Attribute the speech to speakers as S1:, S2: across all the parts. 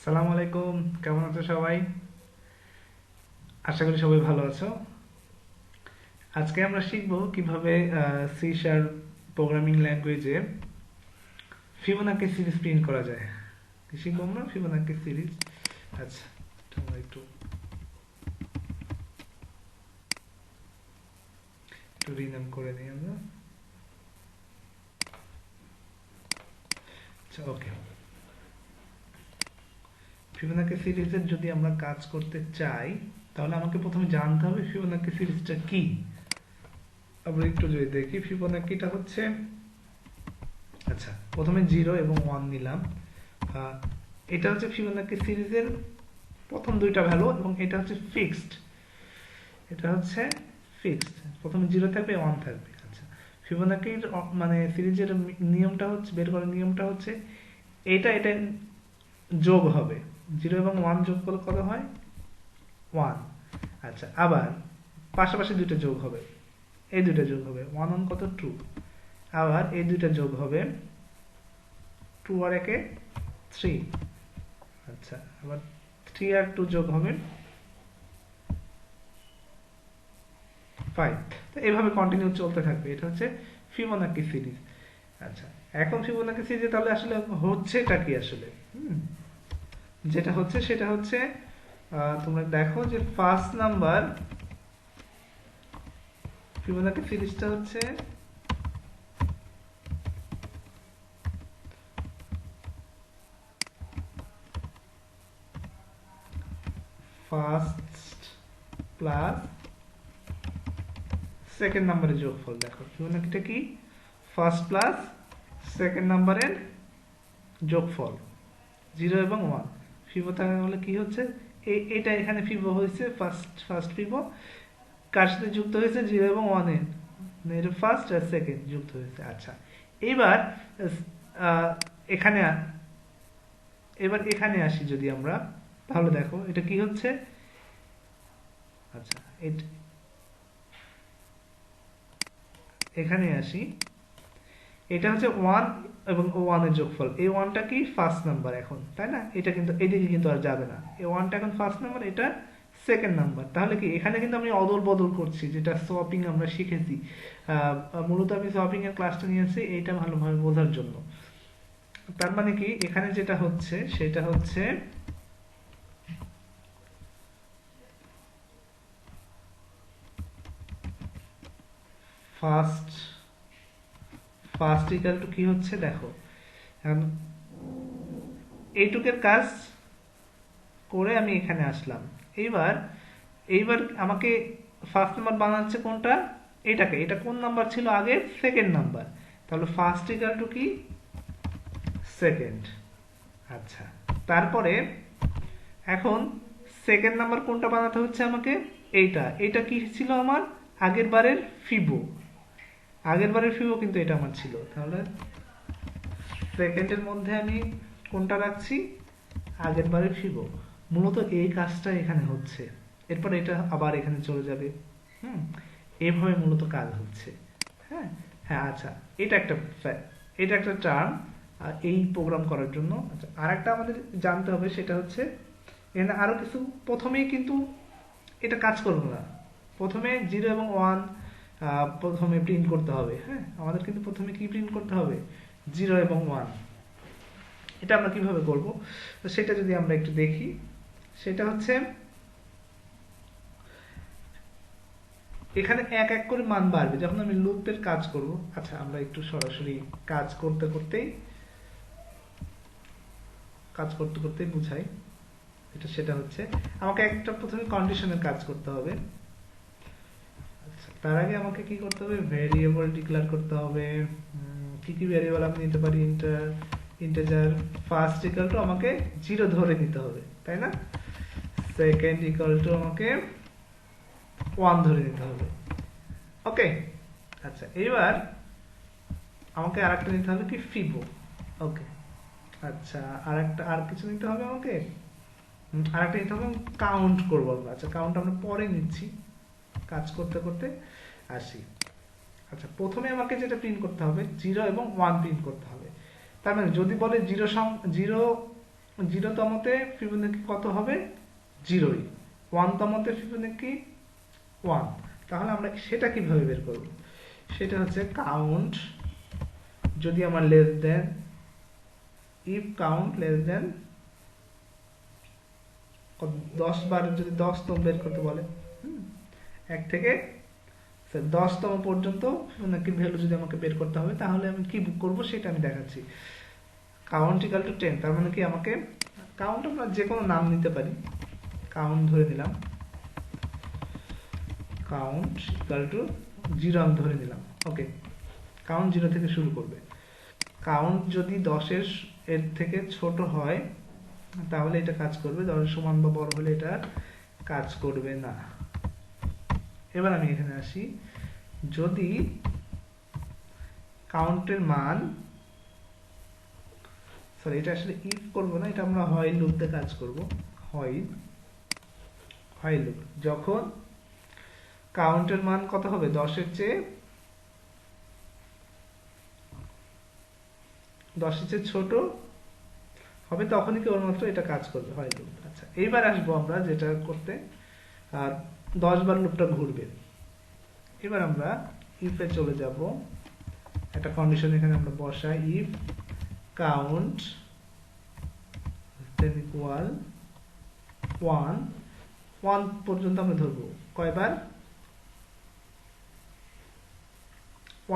S1: সালাম আলাইকুম, কেমন আছো সবাই? আশা করি সবাই ভালো আছো। আজকে আমরা শিখব কিভাবে সি শার্প প্রোগ্রামিং ল্যাঙ্গুয়েজে ফিবোনাকি সিরিজ প্রিন্ট করা যায়। কি শিখবো আমরা? Fibonacci series. আচ্ছা, তোমরা একটু একটু রিনেম করে নিই আমরা। আচ্ছা, ওকে। ফিবোনাকি সিরিজের যদি আমরা কাজ করতে চাই, তাহলে আমাকে প্রথমে জানতে হবে ফিবোনাকি সিরিজটা কি। আমরা একটু যদি দেখি, ফিবোনাকিটা হচ্ছে, আচ্ছা, প্রথমে 0 এবং 1 নিলাম। আহ, এটা হচ্ছে ফিবোনাকি সিরিজের প্রথম দুইটা ভ্যালু, এবং এটা হচ্ছে ফিক্সড। এটা হচ্ছে ফিক্সড, প্রথমে 0 থাকবে, 1 থাকবে। আচ্ছা, ফিবোনাকির মানে সিরিজের নিয়মটা হচ্ছে, বের করার নিয়মটা হচ্ছে, এটা এটা যোগ হবে। 0 এবং 1 যোগ করলে কত হয়? 1। আচ্ছা, আবার পাশাপাশি দুইটা যোগ হবে, এই দুইটা যোগ হবে, 1 1 কত? 2। আবার এই দুইটা যোগ হবে, 2 আর 1 3। আচ্ছা, আবার 3 আর 2 যোগ হবে 5। তো এইভাবে কন্টিনিউ চলতে থাকবে। এটা হচ্ছে ফিবোনাকি সিরিজ। আচ্ছা, এখন ফিবোনাকি সিরিজে তাহলে আসলে হচ্ছেটা কি আসলে? যেটা হচ্ছে সেটা হচ্ছে, তোমরা দেখো যে ফার্স্ট নাম্বার, ফিবোনাকি সিরিজটা হচ্ছে ফার্স্ট প্লাস সেকেন্ড নাম্বারের যোগফল। দেখো ফিবোনাকিটা কি? ফার্স্ট প্লাস সেকেন্ড নাম্বারের যোগফল, 0 এবং 1। ফিবো তাহলে কি হচ্ছে? এটা এখানে ফিবো হয়েছে, ফার্স্ট ফার্স্ট ফিবো কার সাথে যুক্ত হয়েছে? 0 এবং 1 এর ফার্স্ট আর সেকেন্ড যুক্ত হয়েছে। আচ্ছা, এবার আহ, এখানে এবার এখানে আসি যদি আমরা, তাহলে দেখো এটা কি হচ্ছে। আচ্ছা, এখানে আসি, এটা হচ্ছে 1 এবং 1 এর যোগফল। এই 1টা কি? ফার্স্ট নাম্বার এখন, তাই না? এটা কিন্তু এদিকে কিন্তু আর যাবে না, এই 1টা এখন ফার্স্ট নাম্বার, এটা সেকেন্ড নাম্বার। তাহলে কি এখানে কিন্তু আমি অদল বদল করছি, যেটা সোয়াপিং আমরা শিখেছি। মূলত আমি সোয়াপিং এর ক্লাসটা নিয়েছি এইটা ভালোভাবে বোঝার জন্য। তার মানে কি এখানে যেটা হচ্ছে সেটা হচ্ছে, ফার্স্ট ফার্স্ট ইকাল টু কি হচ্ছে দেখো, এখন এইটুকের কাজ করে আমি এখানে আসলাম। এইবার এইবার আমাকে ফার্স্ট নাম্বার বানাচ্ছে কোনটা? এটাকে। এটা কোন নাম্বার ছিল আগে? Second number. তাহলে ফার্স্ট ইকাল টু কি? সেকেন্ড। আচ্ছা, তারপরে এখন সেকেন্ড নাম্বার কোনটা বানাতে হচ্ছে আমাকে? এইটা। এটা কি ছিল আমার? আগের বারের ফিবো। আগের বারের ফিবো কিন্তু এটা আমার ছিল। তাহলে সেকেন্ডের মধ্যে আমি কোনটা রাখছি? আগের বারের ফিবো। মূলত এই কাজটা এখানে হচ্ছে। এরপর এটা আবার এখানে চলে যাবে। হুম, এভাবে মূলত কাজ হচ্ছে। হ্যাঁ, হ্যাঁ। আচ্ছা, এটা একটা এটা একটা টার্ম এই প্রোগ্রাম করার জন্য। আচ্ছা, আর একটা আমাদের জানতে হবে, সেটা হচ্ছে এখানে আরো কিছু। প্রথমেই কিন্তু এটা কাজ করবে না। প্রথমে 0 এবং 1 প্রথমে প্রিন্ট করতে হবে। হ্যাঁ, আমাদের কিন্তু প্রথমে কি প্রিন্ট করতে হবে? 0 এবং 1। এটা আমরা কিভাবে করব? তো সেটা যদি আমরা একটু দেখি, সেটা হচ্ছে এখানে এক এক করে মান বাড়বে যখন আমি লুপের কাজ করব। আচ্ছা, আমরা একটু সরাসরি কাজ করতে করতেই বুঝাই। এটা সেটা হচ্ছে, আমাকে একটা প্রথমে কন্ডিশনের কাজ করতে হবে। আচ্ছা, তার আগে আমাকে কি করতে হবে? ভেরিয়েবল ডিক্লেয়ার করতে হবে। কি কি ভেরিয়েবল আমি নিতে পারি? ইন্টিজার। ফার্স্ট ইকুয়াল টু আমাকে 0 ধরে নিতে হবে, তাই না? সেকেন্ড ইকুয়াল টু আমাকে 1 ধরে নিতে হবে। ওকে। আচ্ছা, এইবার আমাকে আরেকটা নিতে হবে কি? ফিবো। ওকে। আচ্ছা, আর কিছু নিতে হবে আমাকে। আরেকটা নিতে হবে, কাউন্ট করবো আমরা। আচ্ছা, কাউন্ট আমরা পরে নিচ্ছি, কাজ করতে করতে আসি। আচ্ছা, প্রথমে আমাকে যেটা প্রিন্ট করতে হবে, 0 এবং 1 প্রিন্ট করতে হবে। তার মানে যদি বলে জিরো 0তমতে ফিবোনাকি কত হবে? 0ই। 1তমতে ফিবোনাকি 1। তাহলে আমরা সেটা কিভাবে বের করব? সেটা হচ্ছে কাউন্ট যদি আমার less than, if count less than 10 বার, যদি 10তম বের করতে বলে, 1 থেকে 10তম পর্যন্ত ফিবোনাকির ভ্যালু যদি আমাকে বের করতে হবে, তাহলে আমি কি করব সেটা আমি দেখাচ্ছি। কাউন্ট ইকাল টু 10, তার মানে কি আমাকে কাউন্ট আমরা যে কোনো নাম নিতে পারি, কাউন্ট ধরে নিলাম, কাউন্ট ইকাল টু 0 আমি ধরে নিলাম। ওকে, কাউন্ট 0 থেকে শুরু করবে। কাউন্ট যদি 10 এর থেকে ছোট হয় তাহলে এটা কাজ করবে, 10 সমান বা বড় হলে এটা কাজ করবে না। এবার আমি এখানে আসি, যদি কাউন্টের মান, সরি এটা আসলে ইফ করব না, এটা আমরা হোয়াইল লুপ দিয়ে কাজ করব। হোয়াইল লুপ, যখন কাউন্টের মান কত হবে? 10-এর চেয়ে ছোট হবে, তখনই কেবলমাত্র এটা কাজ করবে হোয়াইল লুপ। আচ্ছা, এইবার আসবো আমরা যেটা করতে, 10 বার লুপটা ঘুরবে। এবার আমরা ইফে চলে যাব, একটা কন্ডিশন এখানে আমরা বসাই, ইফ কাউন্ট ইকুয়াল 1 পর্যন্ত আমরা ধরবো। কয়বার?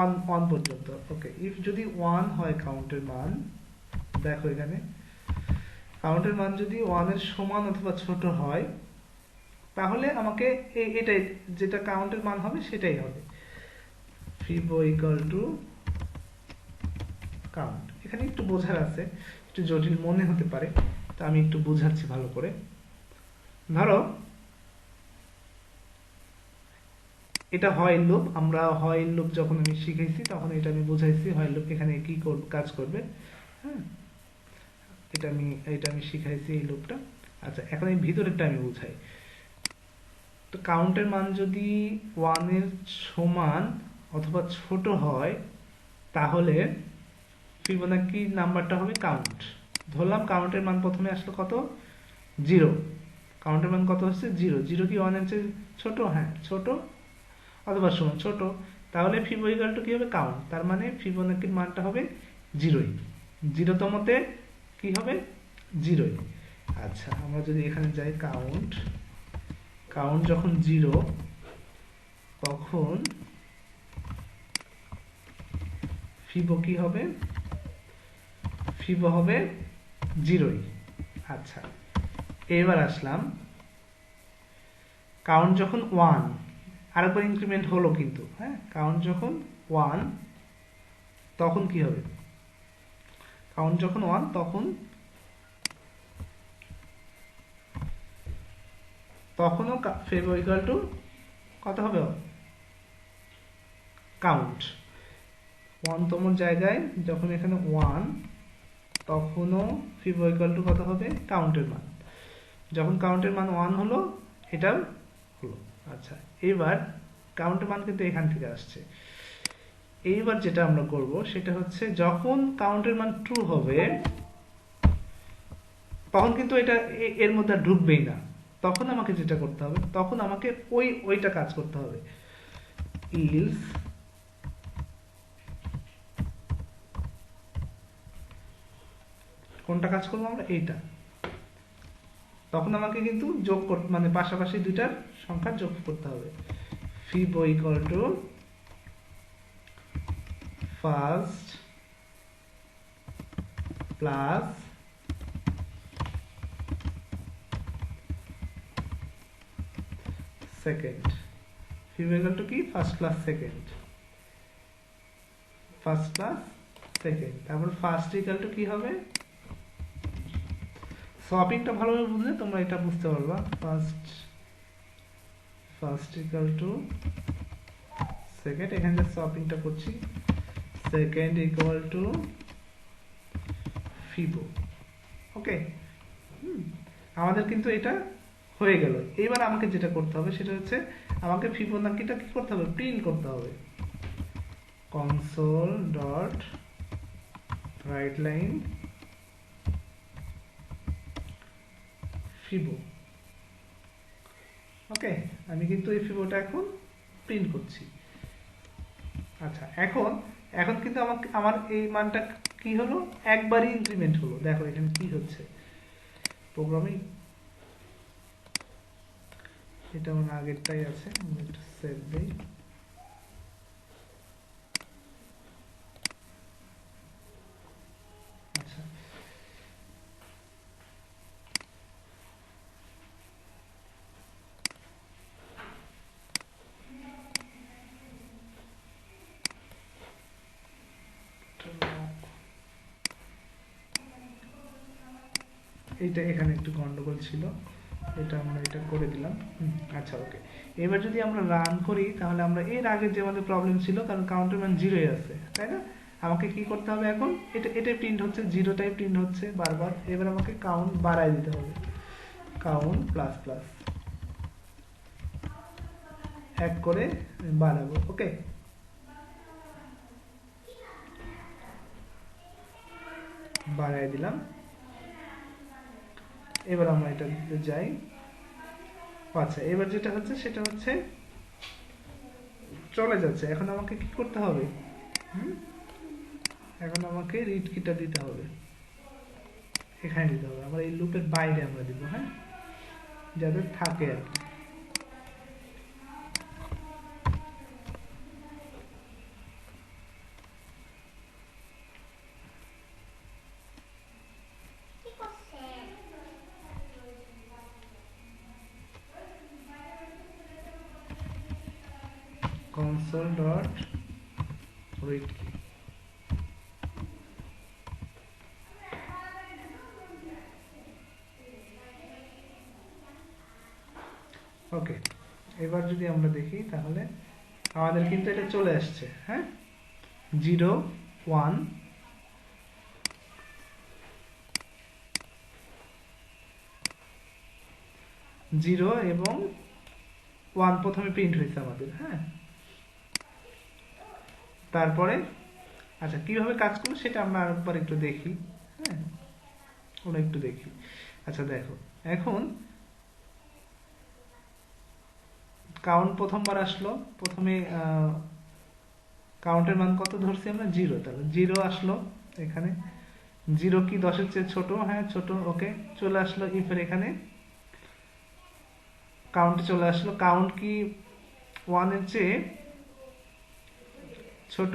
S1: 1 পর্যন্ত। ওকে, ইফ যদি 1 হয় কাউন্টের মান, দেখো এখানে কাউন্টের মান যদি 1 এর সমান অথবা ছোট হয়, তাহলে আমাকে এটাই, যেটা কাউন্টের মান হবে সেটাই হবে, ফিবো ইকুয়াল টু কাউন্ট। এখানে একটু বোঝার আছে, একটু জটিল মনে হতে পারে, তা আমি একটু বোঝাচ্ছি ভালো করে। ধরো এটা হোয়াইল লুপ, আমরা হোয়াইল লুপ যখন আমি শিখাইছি তখন এটা আমি বুঝাইছি হোয়াইল লুপ এখানে কি কাজ করবে। হ্যাঁ, এটা আমি শিখাইছি এই লুপটা। আচ্ছা, এখন এই ভিতরেরটা আমি বুঝাই। তো কাউন্টের মান যদি 1 এর সমান অথবা ছোট হয়, তাহলে ফিবোনাকি নাম্বারটা হবে কাউন্ট। ধরলাম কাউন্টের মান প্রথমে আসলো কত? 0। কাউন্টের মান কত হচ্ছে? 0। 0 কি 1 এর চেয়ে ছোট? হ্যাঁ, ছোট অথবা সমান, ছোট। তাহলে ফিবো ইকুয়াল টু কি হবে? কাউন্ট। তার মানে ফিবোনাকির মানটা হবে 0ই। 0তমতে কি হবে? 0ই। আচ্ছা, আমরা যদি এখানে যাই, কাউন্ট যখন 0, তখন ফিবো কি হবে? ফিবো হবে 0ই। আচ্ছা, এবার আসলাম, কাউন্ট যখন 1, আরেকবার ইনক্রিমেন্ট হলো কিন্তু, হ্যাঁ, কাউন্ট যখন 1 তখন কি হবে? কাউন্ট যখন 1 তখনও ফিবো ইকুয়াল টু কত হবে? কাউন্ট। 1তম জায়গায় যখন এখানে 1, তখনও ফিবো ইকুয়াল টু কত হবে? কাউন্টের মান। যখন কাউন্টের মান 1 হলো, এটাও হলো। আচ্ছা, এবার কাউন্টের মান কিন্তু এখান থেকে আসছে। এইবার যেটা আমরা করব সেটা হচ্ছে, যখন কাউন্টের মান 2 হবে, তখন কিন্তু এটা এর মধ্যে ঢুকবেই না। তখন আমাকে যেটা করতে হবে, তখন আমাকে ওইটা কাজ করতে হবে, ইলস কোনটা কাজ করবো আমরা? এইটা। তখন আমাকে কিন্তু যোগ করতে, মানে পাশাপাশি দুইটার সংখ্যা যোগ করতে হবে। Fibo equal to first plus second. Fibo equal to কি? First plus second. First plus second. তারপর ফার্স্ট ইকুয়াল টু কি হবে? সপিংটা ভালোভাবে বুঝলে তোমরা এটা বুঝতে পারবা। ফার্স্ট ইকুয়াল টু সেকেন্ড, এখানে যে সপিংটা করছি, সেকেন্ড ইকুয়াল টু ফিবো। ওকে, আমাদের কিন্তু এটা হয়ে গেল। এবার আমাকে যেটা করতে হবে সেটা হচ্ছে, আমাকে ফিবোনাকিটা কি করতে হবে? প্রিন্ট করতে হবে। console.writeLine ফিবো। ওকে, আমি কিন্তু এই ফিবোটা এখন প্রিন্ট করছি। আচ্ছা, এখন এখন কিন্তু আমাকে আমার এই মানটা কি হলো, একবারই ইনক্রিমেন্ট হলো। দেখো এখানে কি হচ্ছে প্রোগ্রামে, এটা আমার আগেরটাই আছে, আমি একটু সেভ দেই। আচ্ছা, এইটা এখানে একটু গন্ডগোল ছিল, এটা আমরা এটা করে দিলাম। আচ্ছা, ওকে। এবার যদি আমরা রান করি তাহলে আমরা এর আগে যে আমাদের প্রবলেম ছিল, কারণ কাউন্টের মান জিরোই আছে, তাই না? আমাকে কি করতে হবে এখন, এটাই প্রিন্ট হচ্ছে, জিরোটাই প্রিন্ট হচ্ছে বারবার। এবার আমাকে কাউন্ট বাড়ায় দিতে হবে, কাউন্ট প্লাস প্লাস এক করে বাড়াবো। ওকে, বাড়ায় দিলাম। এবার আমরা এটা যাই। আচ্ছা, এবার যেটা হচ্ছে সেটা হচ্ছে চলে যাচ্ছে। এখন আমাকে কি করতে হবে, এখন আমাকে রিড কিটা দিতে হবে, এখানে দিতে হবে। আমরা এই লুপের বাইরে আমরা দিব, হ্যাঁ, যাতে থাকে আর কি। console dot read key। ওকে, এবার যদি আমরা দেখি তাহলে আমাদের কিন্তু এটা চলে আসছে, হ্যাঁ, 0 1 0 এবং 1 প্রথমে প্রিন্ট হয়েছে আমাদের, হ্যাঁ। তারপরে আচ্ছা, কিভাবে কাজ করবো সেটা আমরা আরেকবার একটু দেখি, হ্যাঁ, ওরা একটু দেখি। আচ্ছা দেখো, এখন কাউন্ট প্রথমবার আসলো, প্রথমে কাউন্টের মান কত ধরছি আমরা, 0, তাহলে 0 আসলো এখানে। 0 কি 10-এর চেয়ে ছোট, হ্যাঁ ছোট, ওকে, চলে আসলো ইফের এখানে, কাউন্টে চলে আসলো। কাউন্ট কি 1-এর চেয়ে ছোট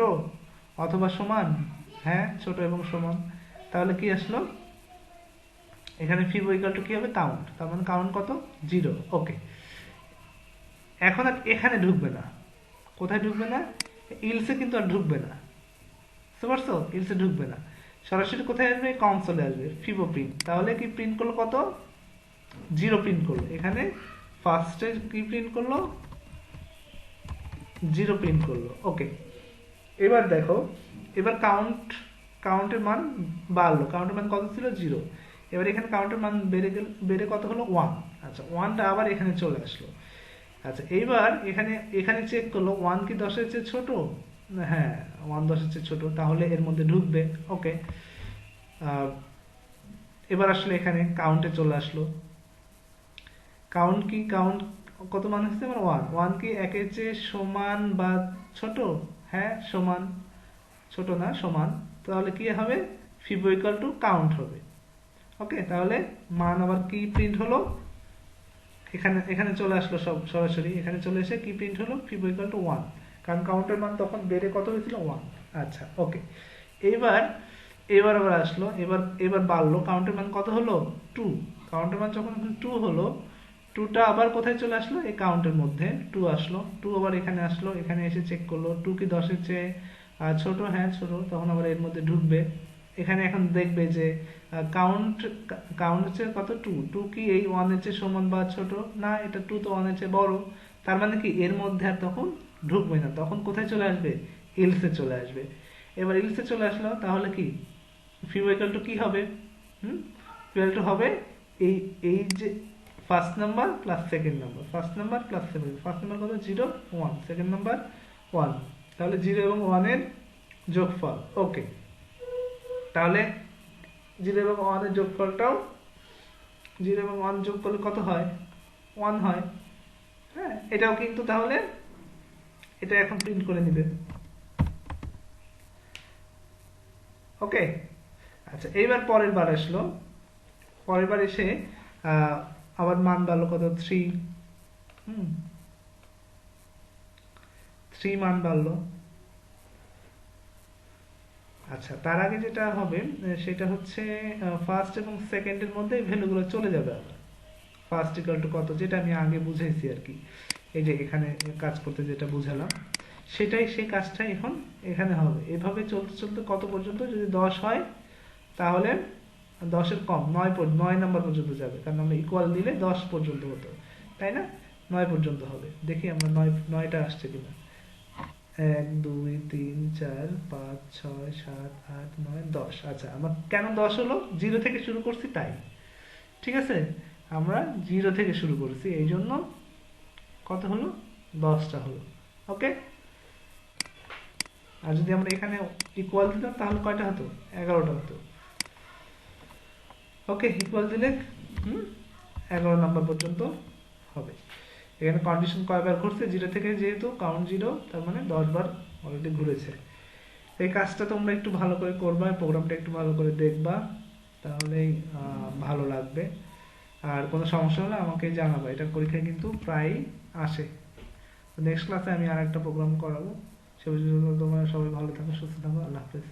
S1: অথবা সমান, হ্যাঁ ছোট এবং সমান, তাহলে কি আসলো এখানে ফিবো ইকুয়াল টু কি হবে, কাউন্ট, তার মানে কাউন্ট কত, 0। ওকে, এখন আর এখানে ঢুকবে না। কোথায় ঢুকবে না, ইলসে কিন্তু আর ঢুকবে না, বুঝতে পারছো, ইলসে ঢুকবে না, সরাসরি কোথায় আসবে, কনসোলে আসবে, ফিবো প্রিন্ট। তাহলে কি প্রিন্ট করলো, কত, 0 প্রিন্ট করলো। এখানে ফার্স্টে কি প্রিন্ট করলো, 0 প্রিন্ট করলো। ওকে, এবার দেখো, এবার কাউন্টের মান বাড়লো, কাউন্টের মান কত ছিল, 0। এবার এখানে কাউন্টের মান বেড়ে কত হলো, 1। আচ্ছা, 1টা আবার এখানে চলে আসলো। আচ্ছা, এইবার এখানে এখানে চেক করলো 1 কি 10-এর চেয়ে ছোট, হ্যাঁ 1 10-এর চেয়ে ছোট, তাহলে এর মধ্যে ঢুকবে। ওকে, এবার আসলে এখানে কাউন্টে চলে আসলো। কাউন্ট কত মান হচ্ছে আমার, 1। 1 কি 1-এর চেয়ে সমান বা ছোট, হ্যাঁ সমান, ছোট না সমান, তাহলে কি হবে, ফিবো ইকুয়াল টু কাউন্ট হবে। ওকে, তাহলে মান আবার কি প্রিন্ট হলো, এখানে এখানে চলে আসলো, সব সরাসরি এখানে চলে এসে কি প্রিন্ট হলো, ফিবো ইকুয়াল টু 1, কারণ কাউন্টের মান তখন বেড়ে কত হয়েছিল, 1। আচ্ছা, ওকে, এবার এবার আবার আসলো, এবার বাড়লো, কাউন্টের মান কত হলো, 2। কাউন্টের মান যখন 2 হলো, 2টা আবার কোথায় চলে আসলো, এই কাউন্টের মধ্যে 2 আসলো। 2 আবার এখানে আসলো, এখানে এসে চেক করলো 2 কি 10-এর চেয়ে ছোট, হ্যাঁ ছোট, তখন আবার এর মধ্যে ঢুকবে। এখানে এখন দেখবে যে কাউন্ট কাউন্ট হচ্ছে কত, 2। 2 কি এই 1-এর চেয়ে সমান বা ছোট, না এটা 2 তো 1-এর চেয়ে বড়, তার মানে কি এর মধ্যে আর তখন ঢুকবে না, তখন কোথায় চলে আসবে, এলসে চলে আসবে। এবার এলসে চলে আসলো, তাহলে কি ফিবো ইকুয়াল টু কি হবে, ইকুয়াল টু হবে এই এই যে first number plus second number, first number plus second, first number কত, 0 1, সেকেন্ড নাম্বার 1, তাহলে 0 এবং 1-এর যোগফল। ওকে, তাহলে 0 এবং 1-এর যোগফলটাও জিরো এবং ওয়ান যোগ করলে কত হয়? ওয়ান হয়। হ্যাঁ, এটাও কিন্তু তাহলে এটা এখন প্রিন্ট করে নিবে। ওকে। আচ্ছা, এইবার পরের বার আসলো। পরের বার এসে আহ, আবার মান বাড়লো কত? 3। হুম, 3 মান বাড়লো। আচ্ছা, তার আগে যেটা হবে সেটা হচ্ছে ফার্স্ট এবং সেকেন্ডের মধ্যে এই ভ্যালুগুলো চলে যাবে আবার। ফার্স্ট ইকুয়াল টু কত, যেটা আমি আগে বুঝাইছি আর কি, এই যে এখানে কাজ করতে যেটা বুঝালাম, সেটাই সেই কাজটাই এখন এখানে হবে। এভাবে চলতে চলতে কত পর্যন্ত? যদি 10 হয় তাহলে 10-এর কম 9 নাম্বার পর্যন্ত যাবে, কারণ আমরা ইকুয়াল দিলে 10 পর্যন্ত হতো, তাই না? 9 পর্যন্ত হবে। দেখি আমরা 9টা আসছে কিনা। 1 2 3 4 5 6 7 8 9 10। আচ্ছা, আমার কেন 10 হলো? জিরো থেকে শুরু করছি তাই। ঠিক আছে, আমরা জিরো থেকে শুরু করেছি এই জন্য কত হলো? 10টা হলো। ওকে। আর যদি আমরা এখানে ইকুয়াল দিতাম তাহলে কয়টা হতো? 11টা হতো। ওকে, ইকুয়াল দিলে হুম 11 নাম্বার পর্যন্ত হবে। এখানে কন্ডিশন কয়বার ঘুরছে? জিরো থেকে, যেহেতু কাউন্ট জিরো, তার মানে 10 বার অলরেডি ঘুরেছে। এই কাজটা তোমরা একটু ভালো করে করবা, প্রোগ্রামটা একটু ভালো করে দেখবা, তাহলেই ভালো লাগবে। আর কোনো সমস্যা হলে আমাকে জানাবা, এটা পরীক্ষায় কিন্তু প্রায় আসে। নেক্সট ক্লাসে আমি আর একটা প্রোগ্রাম করাবো। সে পর্যন্ত তোমরা সবাই ভালো থাকো, সুস্থ থাকো। আল্লাহ হাফেজ।